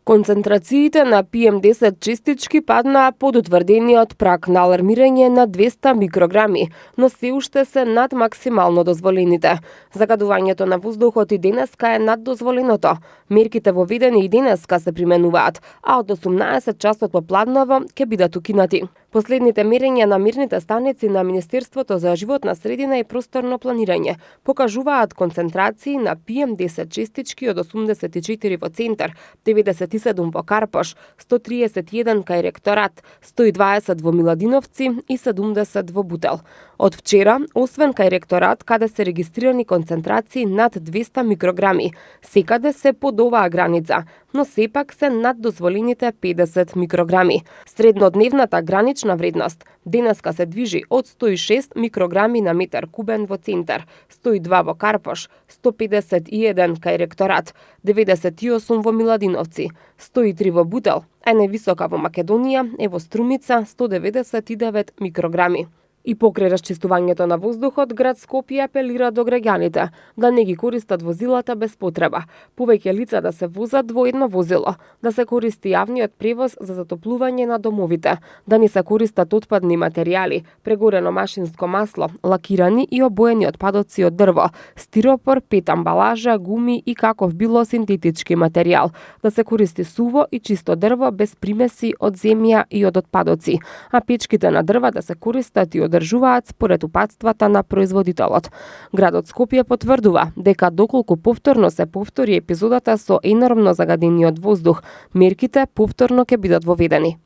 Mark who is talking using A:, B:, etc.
A: Концентрациите на PM10 честички паднаа под утврдениот праг на алармирање на 200 микрограми, но се уште се над максимално дозволените. Загадувањето на воздухот и денеска е над дозволеното. Мерките воведени и денеска се применуваат, а од 18 часот попладново ќе бидат укинати. Последните мерења на мерните станици на Министерството за животна средина и просторно планирање покажуваат концентрации на PM10 честички од 84 во центар, 97 во Карпош, 131 кај ректорат, 120 во Миладиновци и 70 во Бутел. Од вчера, освен кај ректорат, каде се регистрирани концентрации над 200 микрограми, секаде се под оваа граница, но сепак се над дозволените 50 микрограми. Среднодневната гранична вредност денеска се движи од 106 микрограми на метар кубен во центар, 102 во Карпош, 151 кај ректорат, 98 во Миладиновци, 103 во Бутел, а највисока во Македонија е во Струмица 199 микрограми. И покрај расчистувањето на воздухот, град Скопје апелира до граѓаните да не ги користат возилата без потреба, повеќе лица да се возат во едно возило, да се користи јавниот превоз за затоплување на домовите, да не се користат отпадни материјали, прегорено машинско масло, лакирани и обоени отпадоци од дрво, стиропор, пет амбалажа, гуми и каков било синтетички материјал, да се користи суво и чисто дрво без примеси од земја и од отпадоци, а печките на дрва да се користат и одржуваат според упатствата на производителот. Градот Скопје потврдува дека доколку повторно се повтори епизодата со енормно загадениот воздух, мерките повторно ќе бидат воведени.